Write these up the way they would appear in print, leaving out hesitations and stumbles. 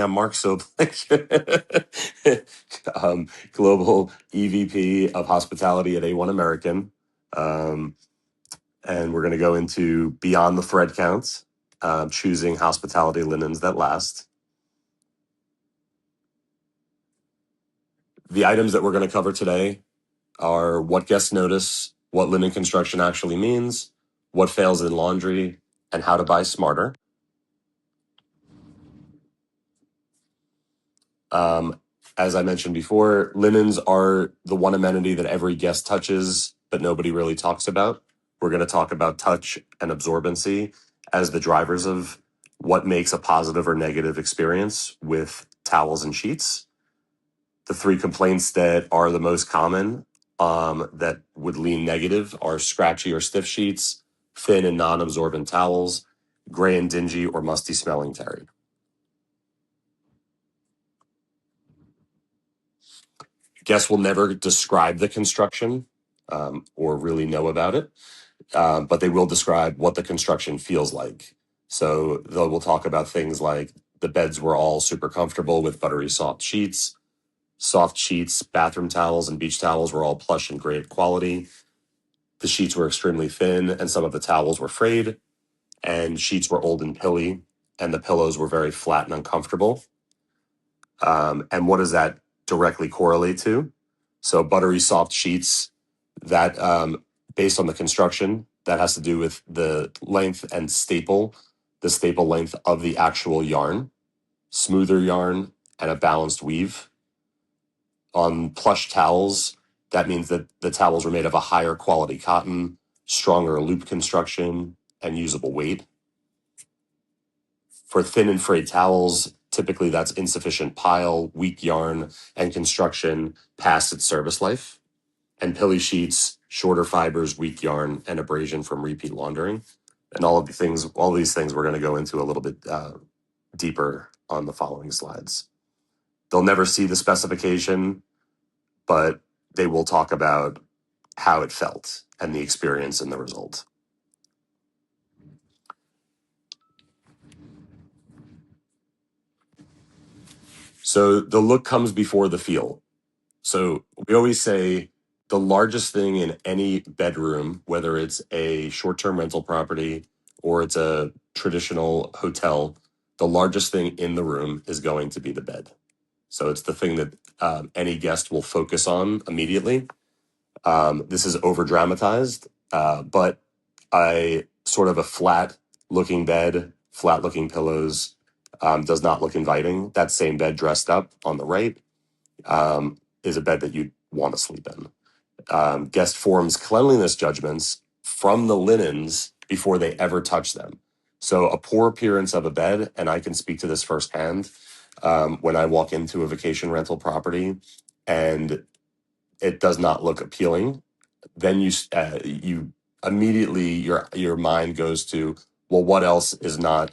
I'm Marc Soblick, Global EVP of Hospitality at A1 American. And we're going to go into Beyond the Thread Count, choosing hospitality linens that last. The items that we're going to cover today are what guests notice, what linen construction actually means, what fails in laundry, and how to buy smarter. As I mentioned before, linens are the one amenity that every guest touches, but nobody really talks about. We're going to talk about touch and absorbency as the drivers of what makes a positive or negative experience with towels and sheets. The three complaints that are the most common that would lean negative are scratchy or stiff sheets, thin and non-absorbent towels, gray and dingy or musty smelling terry. Guests will never describe the construction or really know about it, but they will describe what the construction feels like. So they will talk about things like the beds were all super comfortable with buttery soft sheets, bathroom towels, and beach towels were all plush and great quality. The sheets were extremely thin, and some of the towels were frayed, and sheets were old and pilly, and the pillows were very flat and uncomfortable. And what does that directly correlate to? So buttery soft sheets, that based on the construction, that has to do with the length and the staple length of the actual yarn, smoother yarn, and a balanced weave. On plush towels, that means that the towels were made of a higher quality cotton, stronger loop construction, and usable weight. For thin and frayed towels, typically that's insufficient pile, weak yarn, and construction past its service life. And pilly sheets, shorter fibers, weak yarn, and abrasion from repeat laundering. And all these things we're going to go into a little bit deeper on the following slides. They'll never see the specification, but they will talk about how it felt and the experience and the result. So the look comes before the feel. So we always say the largest thing in any bedroom, whether it's a short-term rental property or it's a traditional hotel, the largest thing in the room is going to be the bed. So it's the thing that any guest will focus on immediately. This is over-dramatized, but a sort of a flat-looking bed, flat-looking pillows does not look inviting. That same bed dressed up on the right is a bed that you'd want to sleep in. Guest forms cleanliness judgments from the linens before they ever touch them. So a poor appearance of a bed, and I can speak to this firsthand, when I walk into a vacation rental property and it does not look appealing, then you immediately your mind goes to, well, what else is not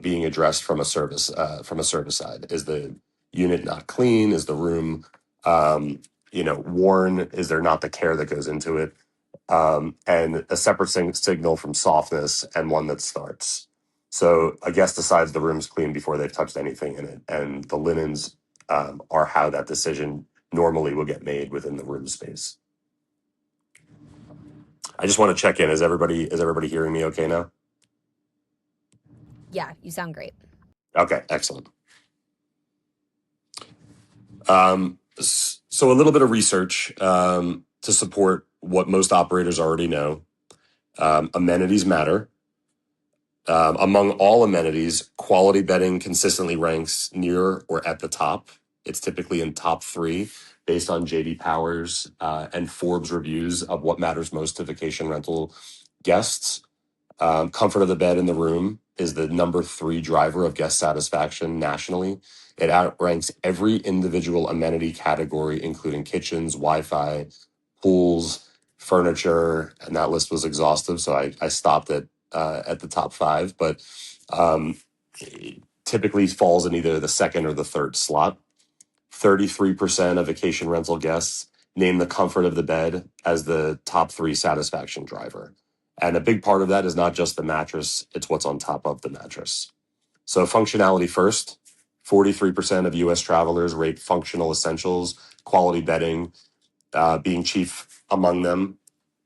being addressed from a service side? Is the unit not clean? Is the room worn? Is there not the care that goes into it? And a separate signal from softness and one that starts. So a guest decides the room's clean before they've touched anything in it, and the linens are how that decision normally will get made within the room space. I just want to check in. Is everybody hearing me okay now? Yeah, you sound great. Okay, excellent. So a little bit of research to support what most operators already know. Amenities matter. Among all amenities, quality bedding consistently ranks near or at the top. It's typically in top 3 based on J.D. Powers and Forbes reviews of what matters most to vacation rental guests. Comfort of the bed in the room is the number 3 driver of guest satisfaction nationally. It outranks every individual amenity category, including kitchens, Wi-Fi, pools, furniture, and that list was exhaustive. So I stopped at the top 5, but it typically falls in either the second or the third slot. 33% of vacation rental guests name the comfort of the bed as the top 3 satisfaction driver. And a big part of that is not just the mattress, it's what's on top of the mattress. So functionality first. 43% of US travelers rate functional essentials, quality bedding being chief among them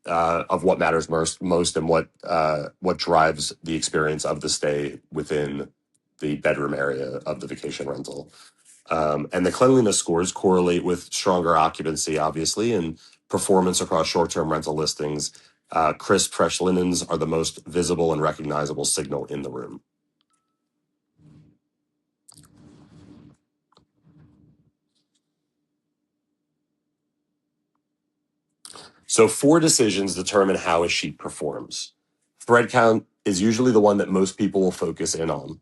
of what matters most and what drives the experience of the stay within the bedroom area of the vacation rental. And the cleanliness scores correlate with stronger occupancy, obviously, and performance across short-term rental listings. Crisp, fresh linens are the most visible and recognizable signal in the room. So 4 decisions determine how a sheet performs. Thread count is usually the one that most people will focus in on,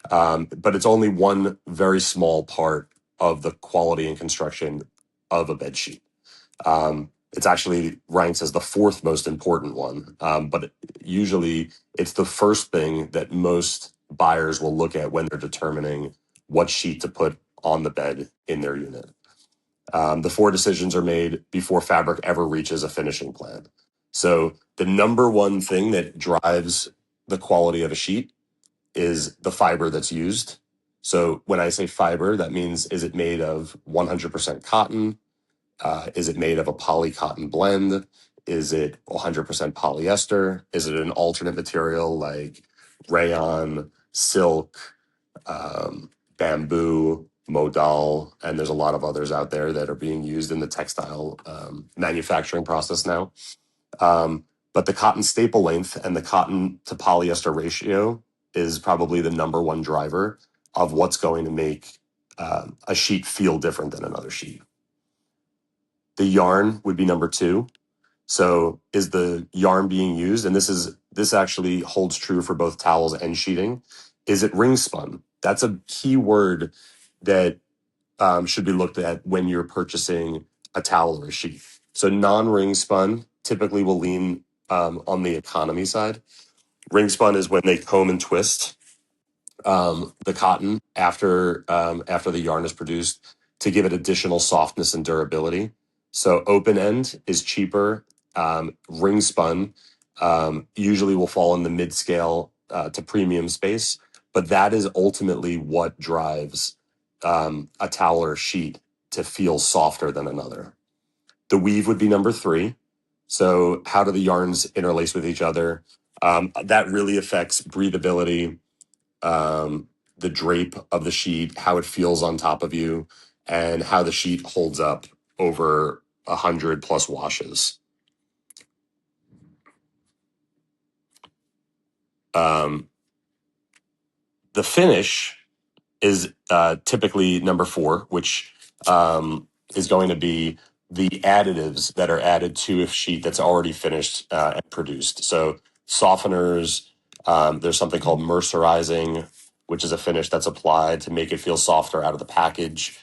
but it's only one very small part of the quality and construction of a bed sheet. It's actually ranks as the 4th most important one, but usually it's the first thing that most buyers will look at when they're determining what sheet to put on the bed in their unit. The 4 decisions are made before fabric ever reaches a finishing plan. So the number one thing that drives the quality of a sheet is the fiber that's used. So when I say fiber, that means, is it made of 100% cotton? Is it made of a poly cotton blend? Is it 100% polyester? Is it an alternate material like rayon, silk, bamboo, modal, and there's a lot of others out there that are being used in the textile manufacturing process now. But the cotton staple length and the cotton to polyester ratio is probably the number one driver of what's going to make a sheet feel different than another sheet. The yarn would be number 2. So is the yarn being used? And this actually holds true for both towels and sheeting. Is it ring spun? That's a key word that should be looked at when you're purchasing a towel or a sheet. So non-ring spun typically will lean on the economy side. Ring spun is when they comb and twist the cotton after the yarn is produced to give it additional softness and durability. So open end is cheaper. Ring spun usually will fall in the mid scale to premium space, but that is ultimately what drives a towel or sheet to feel softer than another. The weave would be number 3. So how do the yarns interlace with each other? That really affects breathability, the drape of the sheet, how it feels on top of you, and how the sheet holds up over 100 plus washes. The finish is typically number 4, which is going to be the additives that are added to a sheet that's already finished and produced. So softeners, there's something called mercerizing, which is a finish that's applied to make it feel softer out of the package.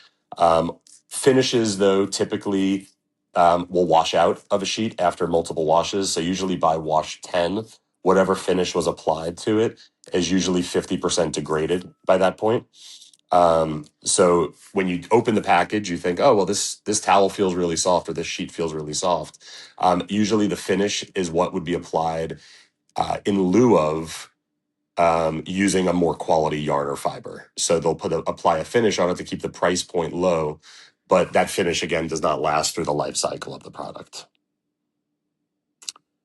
Finishes, though, typically will wash out of a sheet after multiple washes. So usually by wash 10, whatever finish was applied to it is usually 50% degraded by that point. So when you open the package, you think, oh, well, this towel feels really soft or this sheet feels really soft. Usually the finish is what would be applied in lieu of using a more quality yarn or fiber. So they'll apply a finish on it to keep the price point low, but that finish, again, does not last through the life cycle of the product.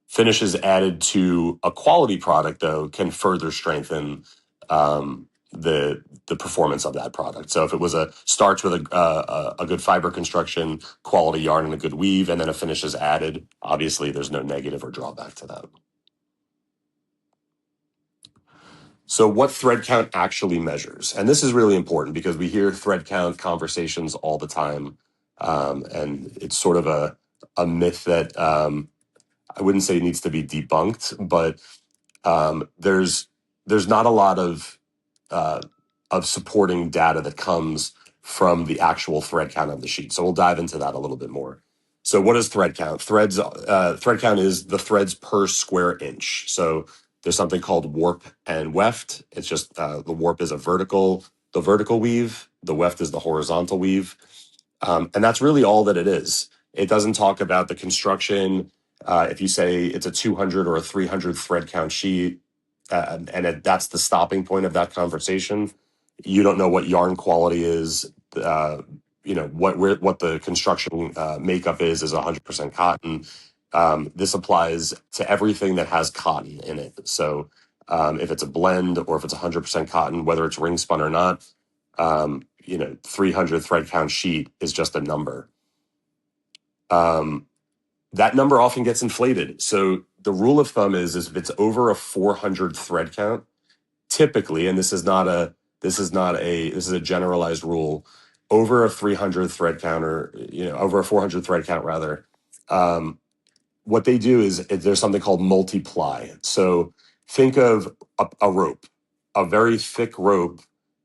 Finishes added to a quality product, though, can further strengthen the performance of that product. So if it was starts with a good fiber construction, quality yarn, and a good weave, and then a finish is added, obviously there's no negative or drawback to that. So what thread count actually measures? And this is really important because we hear thread count conversations all the time. And it's sort of a myth that I wouldn't say needs to be debunked, but there's not a lot of supporting data that comes from the actual thread count of the sheet. So we'll dive into that a little bit more. So what is thread count? Thread count is the threads per square inch. So there's something called warp and weft. It's just the warp is the vertical weave. The weft is the horizontal weave. And that's really all that it is. It doesn't talk about the construction. If you say it's a 200 or a 300 thread count sheet, that's the stopping point of that conversation, You don't know what yarn quality is. What the construction makeup is 100% cotton. This applies to everything that has cotton in it. So if it's a blend or if it's 100% cotton, whether it's ring spun or not, 300 thread count sheet is just a number. That number often gets inflated. So the rule of thumb is if it's over a 400 thread count, typically, and this is a generalized rule, over a 300 thread count, or over a 400 thread count rather, what they do is there's something called multiply. So think of a rope. A very thick rope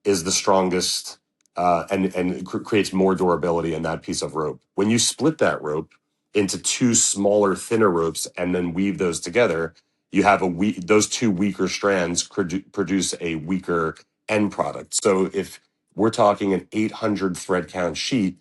is the strongest, and creates more durability in that piece of rope. When you split that rope into two smaller, thinner ropes and then weave those together, you have those two weaker strands produce a weaker end product. So if we're talking an 800 thread count sheet,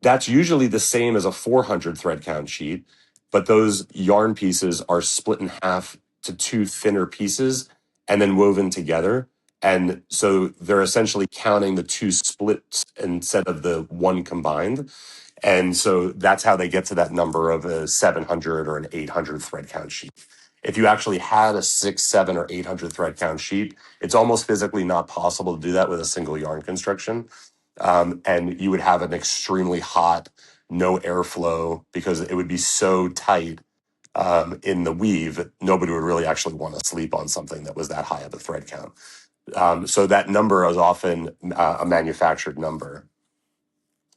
that's usually the same as a 400 thread count sheet, but those yarn pieces are split in half to two thinner pieces and then woven together. And so they're essentially counting the two splits instead of the one combined. And so that's how they get to that number of a 700 or an 800 thread count sheet. If you actually had a 6, 7, or 800 thread count sheet, it's almost physically not possible to do that with a single yarn construction. And you would have an extremely hot, no airflow, because it would be so tight in the weave, nobody would really actually want to sleep on something that was that high of a thread count. So that number is often a manufactured number.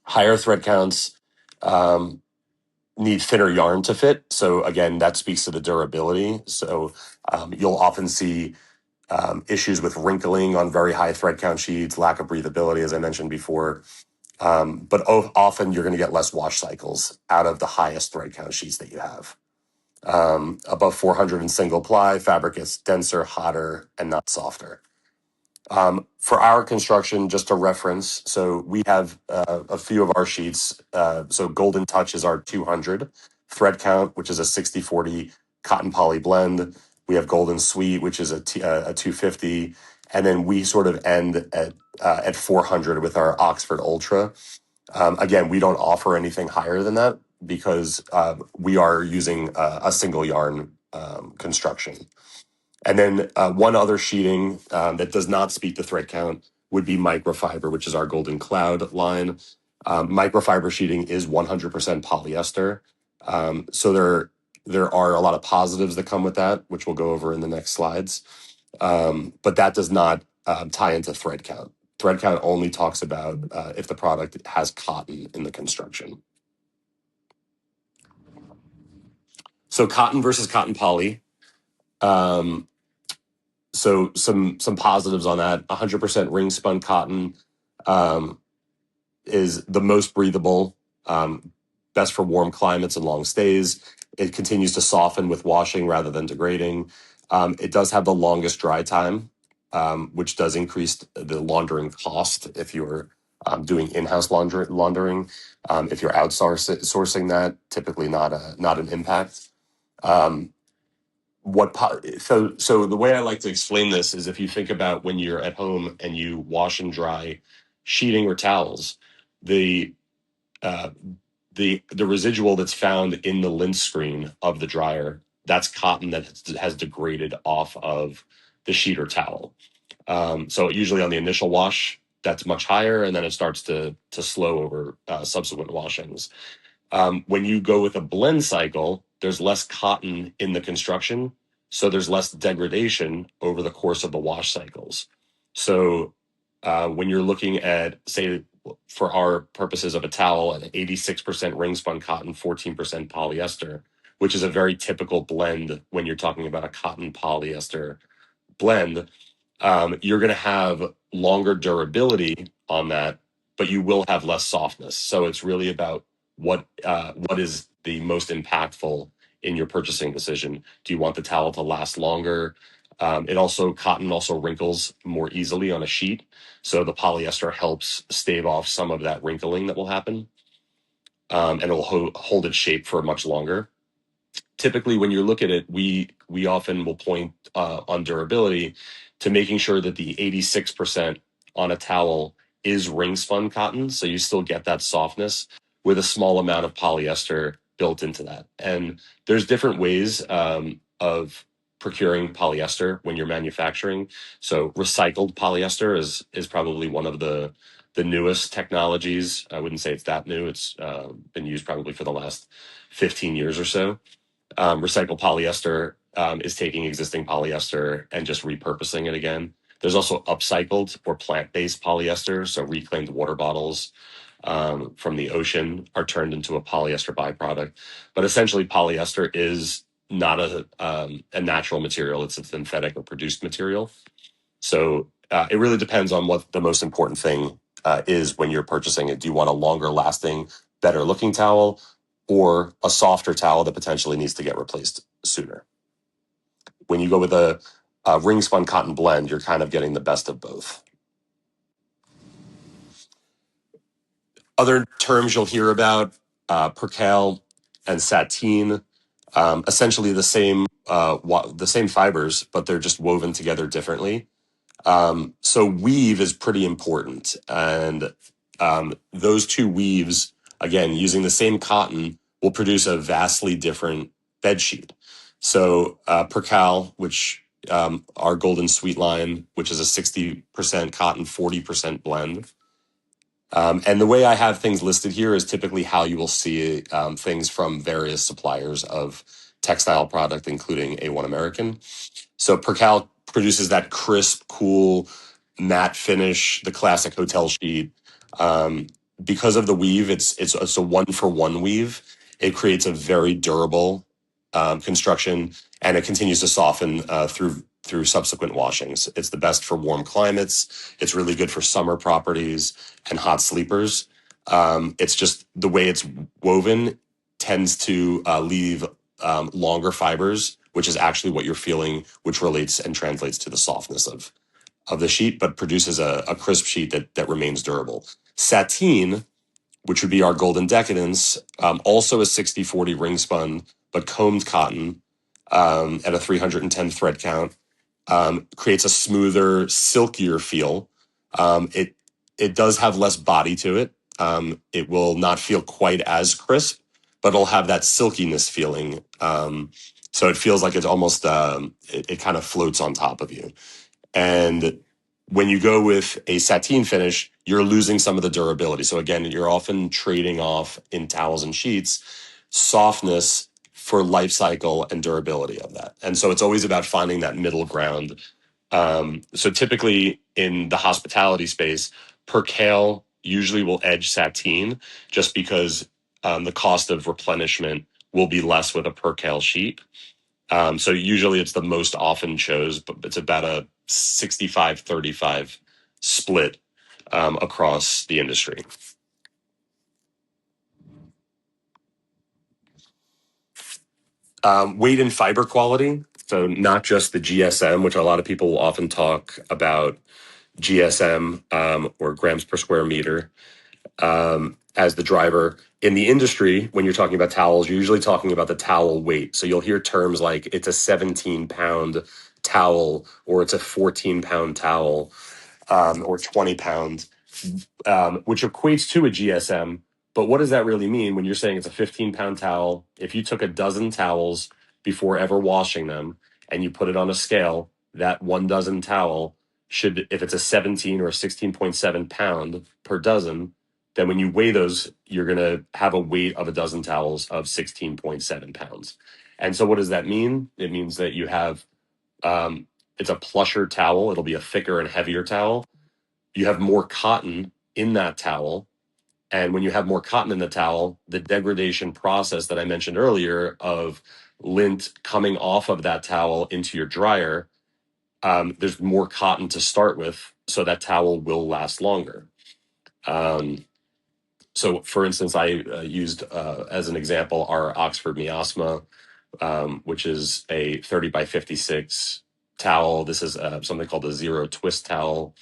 Higher thread counts need thinner yarn to fit. So again, that speaks to the durability. So you'll often see issues with wrinkling on very high thread count sheets, lack of breathability, as I mentioned before. But often you're going to get less wash cycles out of the highest thread count sheets that you have. Above 400 in single ply, fabric gets denser, hotter, and not softer. For our construction, just a reference, so we have a few of our sheets. So Golden Touch is our 200 thread count, which is a 60-40 cotton poly blend. We have Golden Sweet, which is a 250. And then we sort of end at 400 with our Oxford Ultra. Again, we don't offer anything higher than that because we are using a single yarn construction. And then one other sheeting that does not speak to thread count would be microfiber, which is our Golden Cloud line. Microfiber sheeting is 100% polyester. So there are a lot of positives that come with that, which we'll go over in the next slides. But that does not tie into thread count. Thread count only talks about if the product has cotton in the construction. So cotton versus cotton poly. So some positives on that. 100% ring spun cotton is the most breathable, best for warm climates and long stays. It continues to soften with washing rather than degrading. It does have the longest dry time, which does increase the laundering cost if you're doing in-house laundering. If you're outsourcing that, typically not an impact. So the way I like to explain this is if you think about when you're at home and you wash and dry sheeting or towels, the uh, the residual that's found in the lint screen of the dryer, that's cotton that has degraded off of the sheet or towel. So usually on the initial wash, that's much higher, and then it starts to slow over subsequent washings. When you go with a blend cycle, there's less cotton in the construction, so there's less degradation over the course of the wash cycles. So when you're looking at, say, for our purposes of a towel, an 86% ring spun cotton, 14% polyester, which is a very typical blend when you're talking about a cotton polyester blend, you're going to have longer durability on that, but you will have less softness. So it's really about what is the most impactful in your purchasing decision. Do you want the towel to last longer? Cotton also wrinkles more easily on a sheet, so the polyester helps stave off some of that wrinkling that will happen, and it will hold its shape for much longer. Typically, when you look at it, we often will point on durability to making sure that the 86% on a towel is ring spun cotton. So you still get that softness with a small amount of polyester built into that. And there's different ways of procuring polyester when you're manufacturing. So recycled polyester is probably one of the newest technologies. I wouldn't say it's that new. It's been used probably for the last 15 years or so. Recycled polyester is taking existing polyester and just repurposing it again. There's also upcycled or plant-based polyester, so reclaimed water bottles from the ocean are turned into a polyester byproduct. But essentially, polyester is not a natural material; it's a synthetic or produced material. So it really depends on what the most important thing is when you're purchasing it. Do you want a longer lasting, better looking towel or a softer towel that potentially needs to get replaced sooner? When you go with a ring spun cotton blend, you're kind of getting the best of both. Other terms you'll hear about, percale and sateen, essentially the same fibers, but they're just woven together differently. So weave is pretty important. And those two weaves, again, using the same cotton, will produce a vastly different bed sheet. So Percal, which our Golden Sweet line, which is a 60% cotton, 40% blend. And the way I have things listed here is typically how you will see things from various suppliers of textile product, including A1 American. So Percal produces that crisp, cool, matte finish, the classic hotel sheet. Because of the weave, it's a one for one weave. It creates a very durable construction, and it continues to soften through subsequent washings. It's the best for warm climates. It's really good for summer properties and hot sleepers. It's just the way it's woven tends to leave longer fibers, which is actually what you're feeling, which relates and translates to the softness of the sheet, but produces a crisp sheet that remains durable. Sateen, which would be our golden decadence, also a 60/40 ring spun, but combed cotton at a 310 thread count, creates a smoother, silkier feel. It does have less body to it. It will not feel quite as crisp, but it'll have that silkiness feeling. So it feels like it's almost it kind of floats on top of you. And when you go with a sateen finish, you're losing some of the durability. So again, you're often trading off in towels and sheets softness for life cycle and durability of that. And so it's always about finding that middle ground. So typically in the hospitality space, percale usually will edge sateen just because the cost of replenishment will be less with a percale sheet. So usually it's the most often chose, but it's about a 65-35 split across the industry. Weight and fiber quality. So not just the GSM, which a lot of people will often talk about GSM or grams per square meter as the driver. In the industry, when you're talking about towels, you're usually talking about the towel weight. So you'll hear terms like it's a 17-pound towel or it's a 14-pound towel or 20-pound, which equates to a GSM. But what does that really mean when you're saying it's a 15-pound towel? If you took a dozen towels before ever washing them and you put it on a scale, that 1 dozen towel should, if it's a 17 or 16.7 pound per dozen, then when you weigh those, you're going to have a weight of a dozen towels of 16.7 pounds. And so what does that mean? It means that you have, it's a plusher towel. It'll be a thicker and heavier towel. You have more cotton in that towel. And when you have more cotton in the towel, the degradation process that I mentioned earlier of lint coming off of that towel into your dryer, there's more cotton to start with, so that towel will last longer. So, for instance, I used as an example our Oxford Miasma, which is a 30 by 56 towel. This is something called a zero twist towel.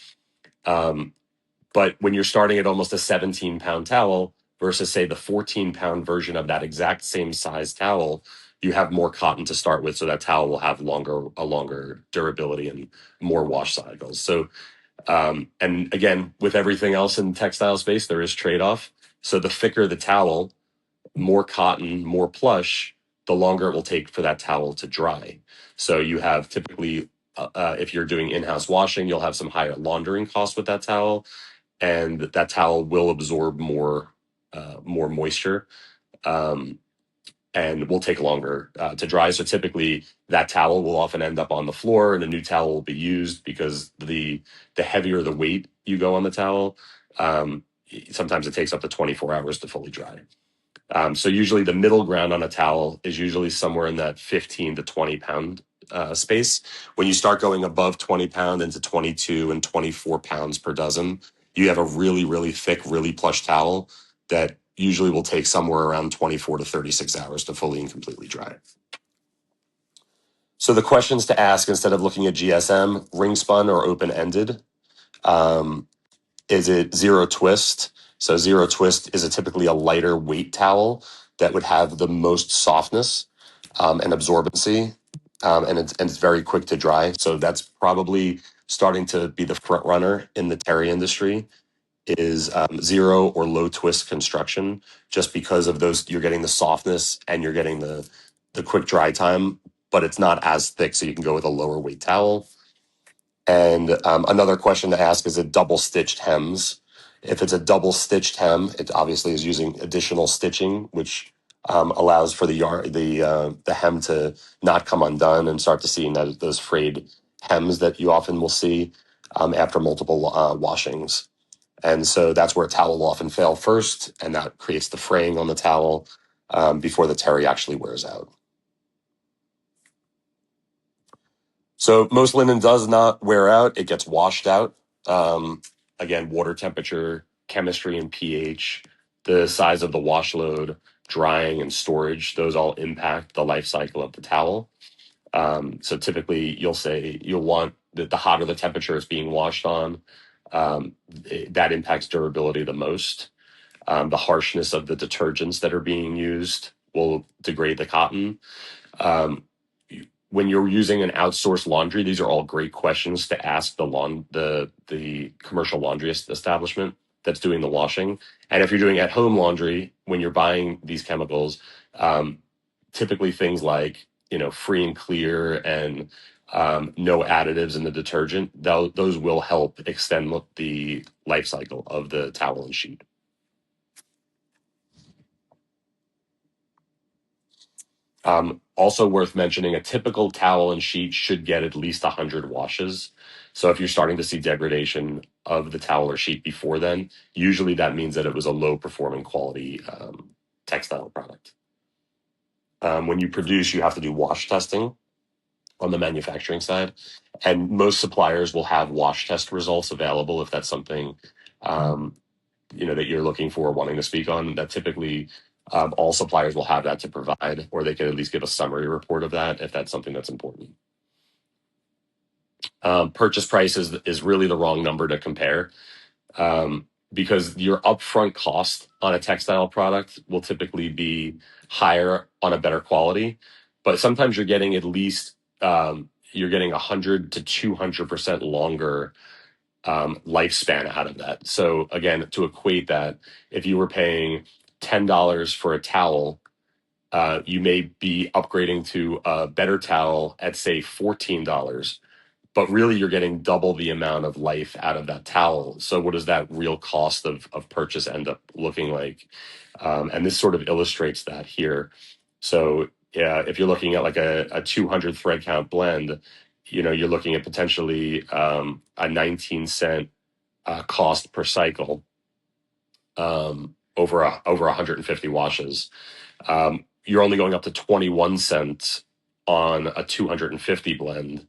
But when you're starting at almost a 17-pound towel versus, say, the 14-pound version of that exact same size towel, you have more cotton to start with, so that towel will have a longer durability and more wash cycles. So And again, with everything else in the textile space, there is trade-off. So the thicker the towel, more cotton, more plush, the longer it will take for that towel to dry. So you have typically, if you're doing in-house washing, you'll have some higher laundering costs with that towel, and that towel will absorb more moisture. Um, and will take longer to dry. So typically, that towel will often end up on the floor, and a new towel will be used because the heavier the weight you go on the towel, um, sometimes it takes up to 24 hours to fully dry. So usually the middle ground on a towel is usually somewhere in that 15 to 20 pound space. When you start going above 20 pound into 22 and 24 pounds per dozen, you have a really, really thick, really plush towel that usually will take somewhere around 24 to 36 hours to fully and completely dry. So the questions to ask instead of looking at GSM, ring spun or open ended. Is it zero twist? So zero twist is typically a lighter weight towel that would have the most softness and absorbency, and it's very quick to dry. So that's probably starting to be the front runner in the terry industry. Is zero or low twist construction, just because of those you're getting the softness and you're getting the quick dry time, but it's not as thick, so you can go with a lower weight towel. And another question to ask is it double stitched hems? If it's a double stitched hem, it obviously is using additional stitching, which allows for the hem to not come undone and start to see those frayed hems that you often will see after multiple washings. And so that's where a towel will often fail first, and that creates the fraying on the towel before the terry actually wears out. So most linen does not wear out. It gets washed out. Again, water temperature, chemistry, and pH, the size of the wash load, drying, and storage, those all impact the life cycle of the towel. So typically you'll want the hotter the temperature is being washed on, that impacts durability the most. The harshness of the detergents that are being used will degrade the cotton. Um, when you're using an outsourced laundry, these are all great questions to ask the commercial laundry establishment that's doing the washing. And if you're doing at home laundry, when you're buying these chemicals, um, typically things like free and clear and no additives in the detergent, those will help extend the life cycle of the towel and sheet. Also worth mentioning, a typical towel and sheet should get at least 100 washes. So if you're starting to see degradation of the towel or sheet before then, usually that means that it was a low performing quality textile product. When you produce, you have to do wash testing on the manufacturing side, and most suppliers will have wash test results available if that's something that you're looking for, wanting to speak on. That typically all suppliers will have that to provide, or they can at least give a summary report of that if that's something that's important. Purchase price is really the wrong number to compare, because your upfront cost on a textile product will typically be higher on a better quality, but sometimes you're getting at least you're getting 100 to 200% longer lifespan out of that. So again, to equate that, if you were paying $10 for a towel, you may be upgrading to a better towel at say $14, but really you're getting double the amount of life out of that towel. So what does that real cost of purchase end up looking like? And this sort of illustrates that here. So if you're looking at like a 200 thread count blend, you're looking at potentially a 19-cent cost per cycle over 150 washes. You're only going up to 21 cents on a 250 blend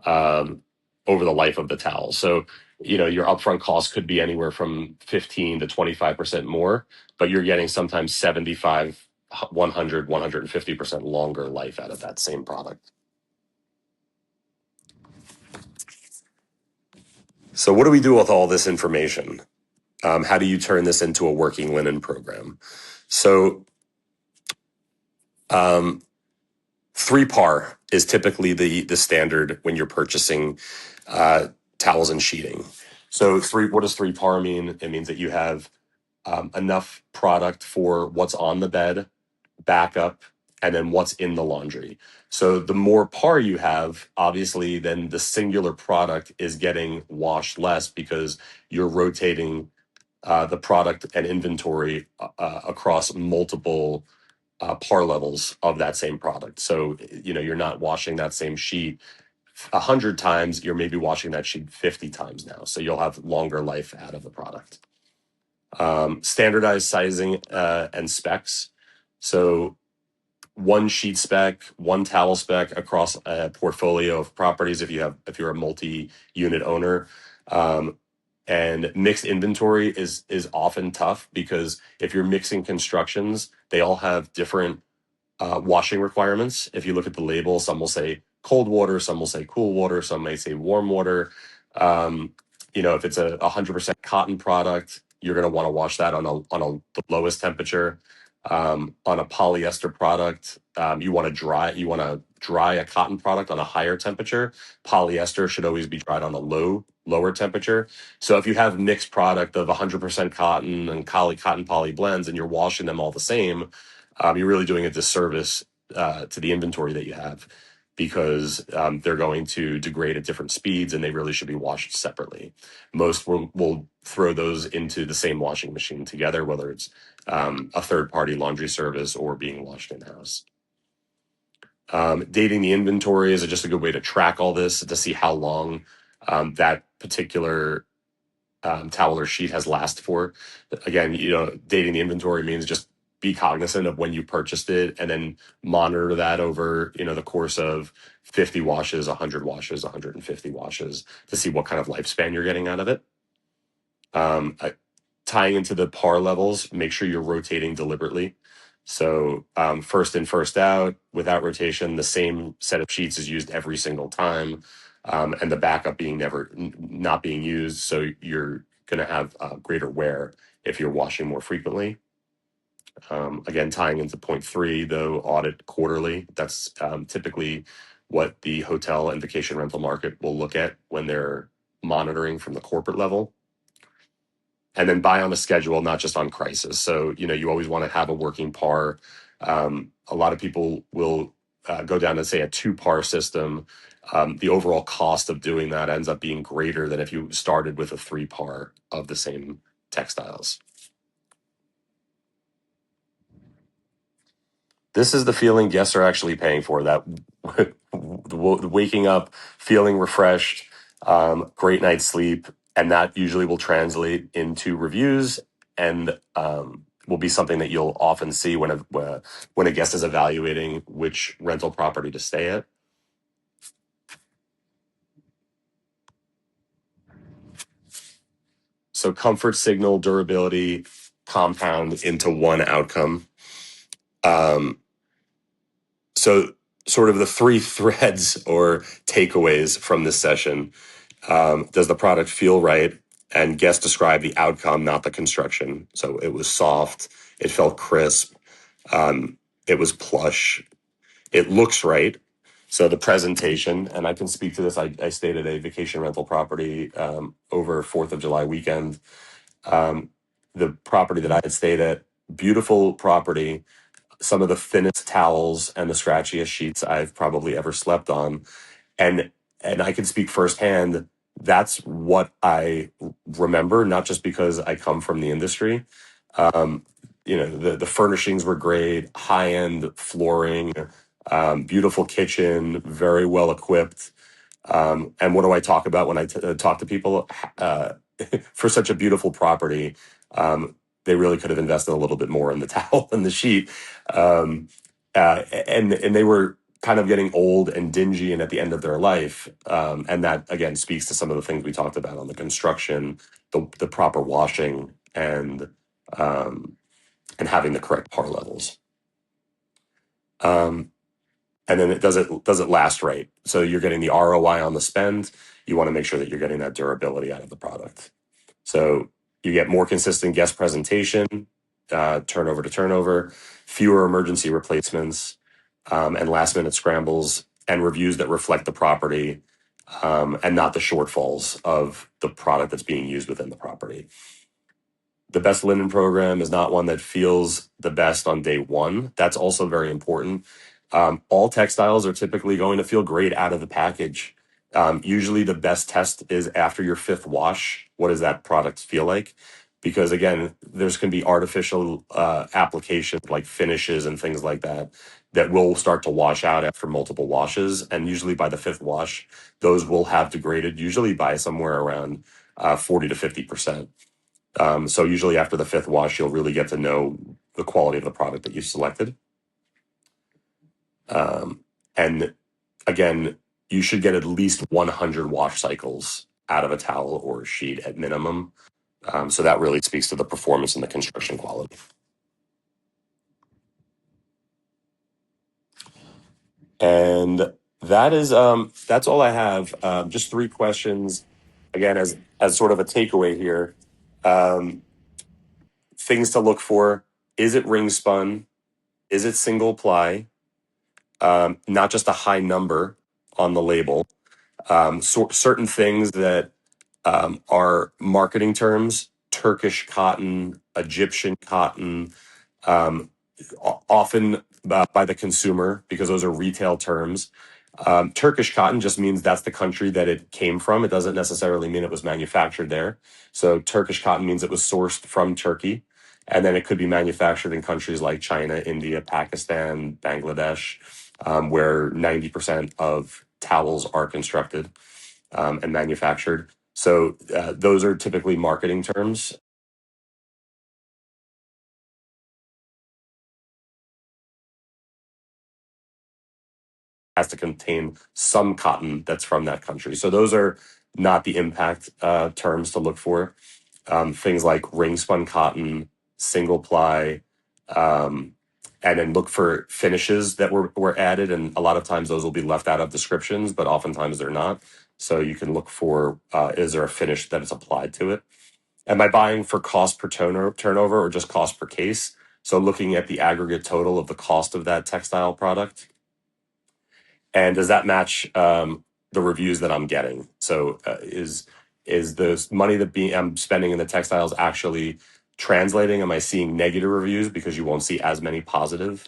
over the life of the towel. So, your upfront cost could be anywhere from 15 to 25% more, but you're getting sometimes 75, 100, 150% longer life out of that same product. So what do we do with all this information? How do you turn this into a working linen program? So 3-par is typically the standard when you're purchasing towels and sheeting. So what does three par mean? It means that you have enough product for what's on the bed, backup, and then what's in the laundry. So the more par you have, obviously, then the singular product is getting washed less because you're rotating the product and inventory across multiple par levels of that same product. So, you're not washing that same sheet 100 times, you're maybe washing that sheet 50 times now. So you'll have longer life out of the product. Standardized sizing and specs. So one sheet spec, one towel spec across a portfolio of properties if you're a multi-unit owner. And mixed inventory is often tough because if you're mixing constructions, they all have different washing requirements. If you look at the label, some will say cold water, some will say cool water, some may say warm water. If it's a 100% cotton product, you're going to want to wash that the lowest temperature. On a polyester product, you want to dry a cotton product on a higher temperature. Polyester should always be dried on a lower temperature. So if you have mixed product of 100% cotton and cotton poly blends and you're washing them all the same, you're really doing a disservice to the inventory that you have because they're going to degrade at different speeds and they really should be washed separately. Most will throw those into the same washing machine together, whether it's a third-party laundry service or being washed in-house. Dating the inventory is just a good way to track all this to see how long that particular towel or sheet has lasted for. Again, dating the inventory means just be cognizant of when you purchased it and then monitor that over, the course of 50 washes, 100 washes, 150 washes to see what kind of lifespan you're getting out of it. Tying into the par levels, make sure you're rotating deliberately. So first in, first out, without rotation, the same set of sheets is used every single time, and the backup not being used. So you're going to have greater wear if you're washing more frequently. Again, tying into point 3, though, audit quarterly. That's typically what the hotel and vacation rental market will look at when they're monitoring from the corporate level. And then buy on a schedule, not just on crisis. So, you always want to have a working par. A lot of people will go down to, say, a 2-par system. The overall cost of doing that ends up being greater than if you started with a 3-par of the same textiles. This is the feeling guests are actually paying for, that waking up, feeling refreshed, great night's sleep, and that usually will translate into reviews and will be something that you'll often see when a guest is evaluating which rental property to stay at. So comfort, signal, durability compound into one outcome. So sort of the 3 threads or takeaways from this session. Does the product feel right? And guests describe the outcome, not the construction. So it was soft. It felt crisp. It was plush. It looks right. So the presentation, and I can speak to this. I stayed at a vacation rental property over 4th of July weekend. The property that I had stayed at, beautiful property, some of the thinnest towels and the scratchiest sheets I've probably ever slept on. And I can speak firsthand. That's what I remember, not just because I come from the industry. Um, the furnishings were great, high end flooring, beautiful kitchen, very well equipped. And what do I talk about when I talk to people? For such a beautiful property, they really could have invested a little bit more in the towel and the sheet. And they were kind of getting old and dingy and at the end of their life. And that, again, speaks to some of the things we talked about on the construction, the proper washing, and having the correct par levels. And then does it last right? So you're getting the ROI on the spend. You want to make sure that you're getting that durability out of the product. So you get more consistent guest presentation, turnover to turnover, fewer emergency replacements, and last minute scrambles, and reviews that reflect the property and not the shortfalls of the product that's being used within the property. The best linen program is not one that feels the best on day one. That's also very important. All textiles are typically going to feel great out of the package. Usually, the best test is after your fifth wash. What does that product feel like? Because again, there's going to be artificial applications like finishes and things like that that will start to wash out after multiple washes. And usually, by the fifth wash, those will have degraded, usually by somewhere around 40 to 50%. So usually after the fifth wash, you'll really get to know the quality of the product that you selected. And again, you should get at least 100 wash cycles out of a towel or a sheet at minimum. So that really speaks to the performance and the construction quality. And that's all I have. Just three questions. Again, as sort of a takeaway here, things to look for: is it ring spun? Is it single ply? Not just a high number on the label. Certain things that are marketing terms: Turkish cotton, Egyptian cotton, um, often by the consumer, because those are retail terms. Turkish cotton just means that's the country that it came from. It doesn't necessarily mean it was manufactured there. So Turkish cotton means it was sourced from Turkey. And then it could be manufactured in countries like China, India, Pakistan, Bangladesh, where 90% of towels are constructed and manufactured. So those are typically marketing terms. Has to contain some cotton that's from that country. So those are not the impact terms to look for. Things like ring spun cotton, single ply, and then look for finishes that were added. And a lot of times those will be left out of descriptions, but oftentimes they're not. So you can look for is there a finish that is applied to it? Am I buying for cost per turnover or just cost per case? So looking at the aggregate total of the cost of that textile product. And does that match the reviews that I'm getting? So is the money that I'm spending in the textiles actually translating? Am I seeing negative reviews because you won't see as many positive?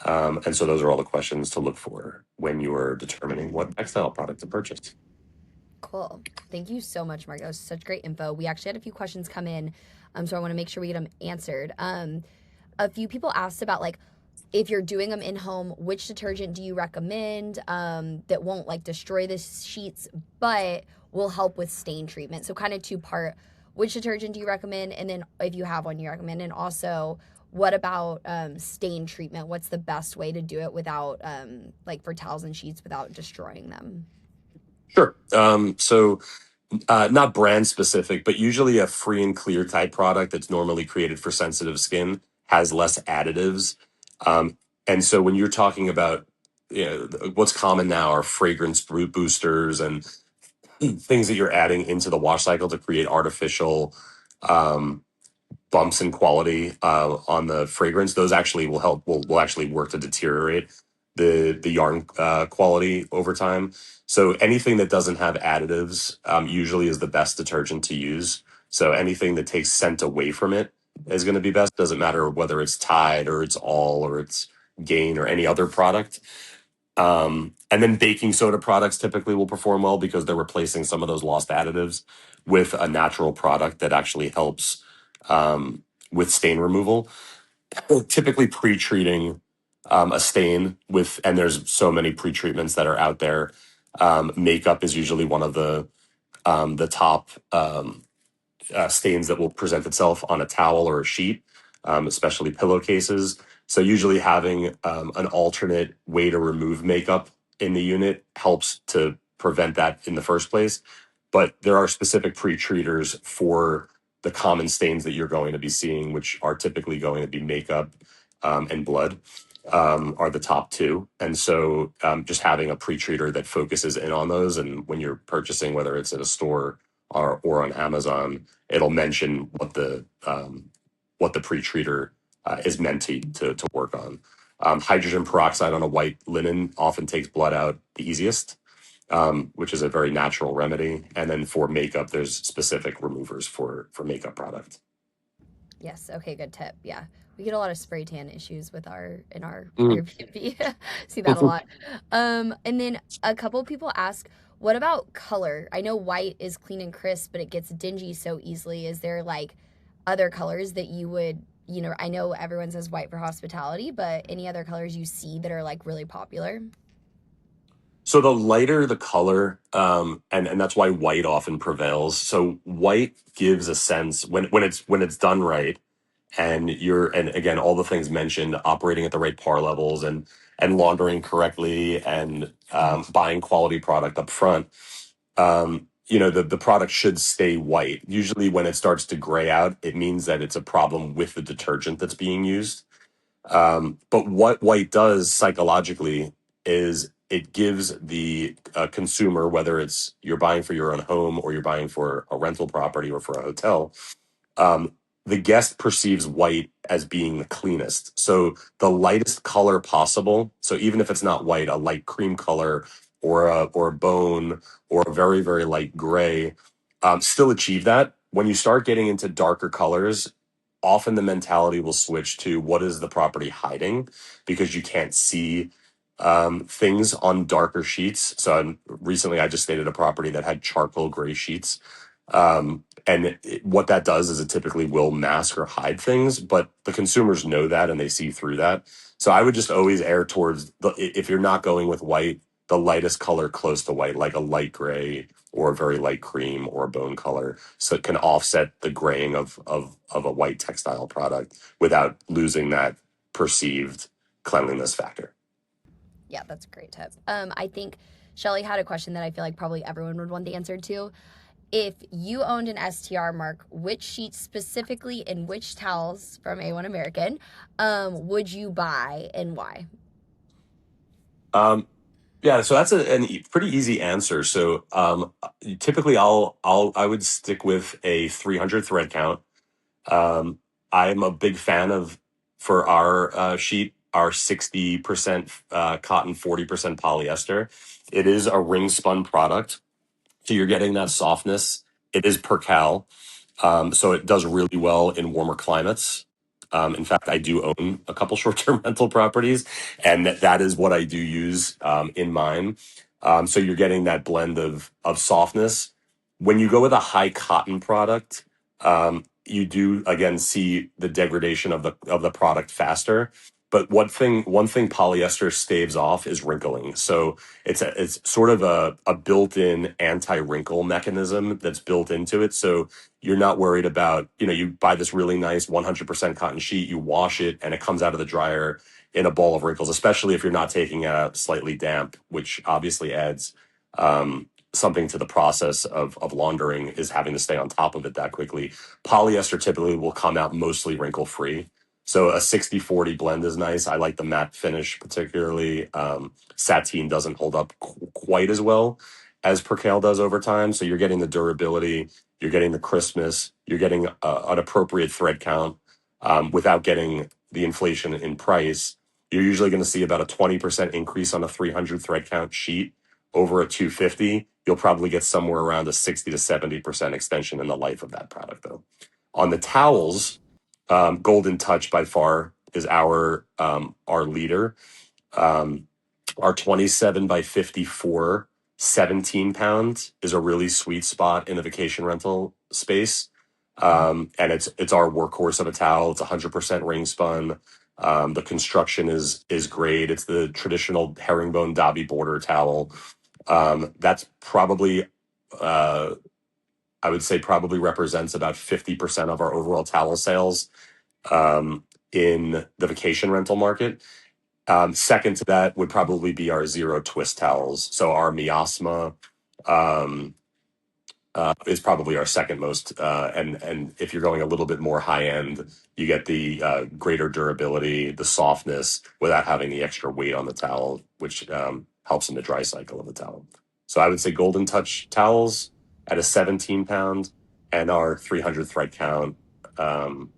And so those are all the questions to look for when you are determining what textile product to purchase. Cool. Thank you so much, Mark. That was such great info. We actually had a few questions come in, so I want to make sure we get them answered. A few people asked about like if you're doing them in home, which detergent do you recommend that won't like destroy the sheets but will help with stain treatment? So kind of two-part. Which detergent do you recommend? And then if you have one you recommend. And also, what about stain treatment? What's the best way to do it without like for towels and sheets without destroying them? Sure. So not brand specific, but usually a free and clear type product that's normally created for sensitive skin has less additives. And so when you're talking about, what's common now are fragrance boosters and things that you're adding into the wash cycle to create artificial um, bumps in quality on the fragrance. Those actually will actually work to deteriorate the yarn quality over time. So anything that doesn't have additives usually is the best detergent to use. So anything that takes scent away from it is going to be best. Doesn't matter whether it's Tide or it's All or it's Gain or any other product. And then baking soda products typically will perform well because they're replacing some of those lost additives with a natural product that actually helps with stain removal. Typically pre-treating a stain with, and there's so many pre-treatments that are out there. Makeup is usually one of the top stains that will present itself on a towel or a sheet, especially pillowcases. So usually having an alternate way to remove makeup in the unit helps to prevent that in the first place. But there are specific pre-treaters for the common stains that you're going to be seeing, which are typically going to be makeup and blood are the top two. And so just having a pre-treater that focuses in on those, and when you're purchasing, whether it's at a store or on Amazon, it'll mention what the pre-treater is meant to work on. Hydrogen peroxide on a white linen often takes blood out the easiest. which is a very natural remedy. And then for makeup, there's specific removers for makeup product. Yes. Okay. Good tip. Yeah. We get a lot of spray tan issues with our in our Mm. Airbnb. See that a lot. And then a couple people ask, what about color? I know white is clean and crisp, but it gets dingy so easily. Is there like other colors that you would, I know everyone says white for hospitality, but any other colors you see that are like really popular? So the lighter the color, and that's why white often prevails. So white gives a sense when it's done right, and again all the things mentioned, operating at the right par levels and laundering correctly and buying quality product up front. The product should stay white. Usually, when it starts to gray out, it means that it's a problem with the detergent that's being used. But what white does psychologically is it gives the consumer, whether it's you're buying for your own home or you're buying for a rental property or for a hotel, um, the guest perceives white as being the cleanest. So the lightest color possible. So even if it's not white, a light cream color or a bone or a very, very light gray, still achieve that. When you start getting into darker colors, often the mentality will switch to what is the property hiding because you can't see things on darker sheets. So recently I just stayed at a property that had charcoal gray sheets. What that does is it typically will mask or hide things, but the consumers know that and they see through that. So I would just always err towards if you're not going with white, the lightest color close to white, like a light gray or a very light cream or a bone color, so it can offset the graying of a white textile product without losing that perceived cleanliness factor. Yeah, that's a great tip. I think Shelly had a question that I feel like probably everyone would want the answer to. If you owned an STR, Mark, which sheets specifically and which towels from A1 American would you buy and why? Um, Yeah, so that's a pretty easy answer. So typically, I would stick with a 300 thread count. Um, I'm a big fan of for our sheet our 60% cotton, 40% polyester. It is a ring spun product, so you're getting that softness. It is per cal, so it does really well in warmer climates. In fact, I do own a couple short-term rental properties, and that is what I do use in mine. So you're getting that blend of softness. When you go with a high cotton product, you do again see the degradation of the product faster. But one thing polyester staves off is wrinkling. So it's sort of a built-in anti-wrinkle mechanism that's built into it. So you're not worried about, you buy this really nice 100% cotton sheet, you wash it, and it comes out of the dryer in a ball of wrinkles, especially if you're not taking a slightly damp, which obviously adds something to the process of laundering, is having to stay on top of it that quickly. Polyester typically will come out mostly wrinkle free. So a 60-40 blend is nice. I like the matte finish particularly. Sateen doesn't hold up quite as well as percale does over time. So you're getting the durability, you're getting the crispness, you're getting an appropriate thread count without getting the inflation in price. You're usually going to see about a 20% increase on a 300 thread count sheet over a 250. You'll probably get somewhere around a 60 to 70% extension in the life of that product, though. On the towels, Golden Touch by far is our leader. Um, our 27 by 54 17 pounds is a really sweet spot in the vacation rental space. And it's our workhorse of a towel. It's 100% ring spun. The construction is great. It's the traditional herringbone Dobby border towel. That's probably I would say probably represents about 50% of our overall towel sales in the vacation rental market. Second to that would probably be our zero twist towels. So our miasma um, is probably our second most. And if you're going a little bit more high end, you get the greater durability, the softness without having the extra weight on the towel, which helps in the dry cycle of the towel. So I would say Golden Touch towels at a 17 pound and our 300 thread count um,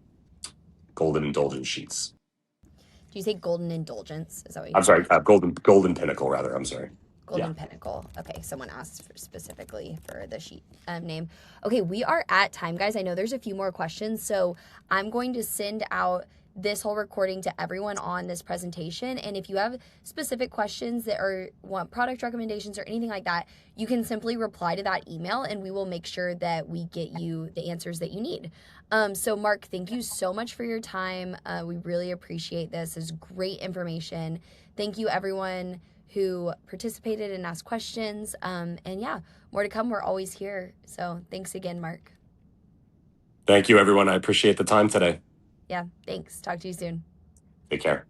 Golden Indulgence sheets. Do you say golden indulgence? Is that what you I'm said? sorry, Golden Pinnacle rather. I'm sorry. Golden Pinnacle. Okay, someone asked specifically for the sheet name. Okay, we are at time, guys. I know there's a few more questions, so I'm going to send out this whole recording to everyone on this presentation. And if you have specific questions that want product recommendations or anything like that, you can simply reply to that email and we will make sure that we get you the answers that you need. So Marc, thank you so much for your time. We really appreciate this. It's great information. Thank you everyone who participated and asked questions. And yeah, more to come. We're always here. So thanks again, Marc. Thank you, everyone. I appreciate the time today. Yeah, thanks. Talk to you soon. Take care.